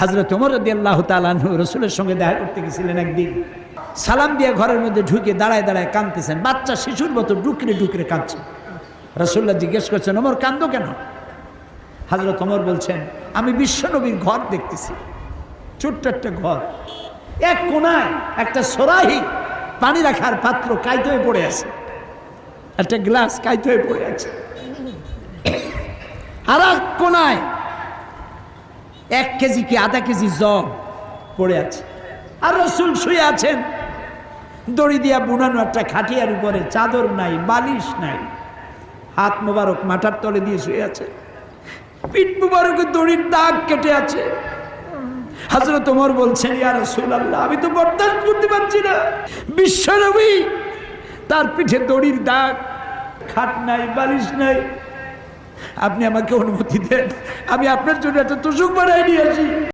হযরত ওমর রাদিয়াল্লাহু তাআলা আনহু রাসূলের সঙ্গে দেখা করতে গেছিলেন একদিন। সালাম দিয়ে ঘরের মধ্যে ঢুকে দাঁড়ায় দাঁড়ায় কাঁদতেছেন, বাচ্চা শিশুর মতো ডুকরে ডুকরে কাঁদছে। রাসূলুল্লাহ জিজ্ঞেস করছেন, ওমর কাঁদো কেন? হযরত ওমর বলছেন, আমি বিশ্বনবীর ঘর দেখতেছি, ছোট্ট একটা ঘর, এক কোনায় একটা সরাহি পানি রাখার পাত্র কাইত হয়ে পড়ে আছে, একটা গ্লাস কাইত হয়ে পড়ে আছে, আর এক কোনায় 1 কেজি কি আধা কেজি জব পড়ে আছে, আর রাসূল শুয়ে আছেন দড়ি দিয়া বুনানো একটা খাটিয়ার উপরে, চাদর নাই, বালিশ নাই, হাত মোবারক মাথার তলে দিয়ে শুয়ে আছে, পিঠ মোবারকে দড়ির দাগ কেটে আছে। হযরত ওমর বলছেন, ইয়া রাসূলুল্লাহ, আমি তো বরদাস্ত করতে পারছি না, বিশ্বনবী তার পিঠে দড়ির দাগ, খাট নাই, বালিশ নাই, আপনি আমাকে অনুমতি দেন, আমি আপনার জন্য একটা তোষক বানাই নিয়ে আসি।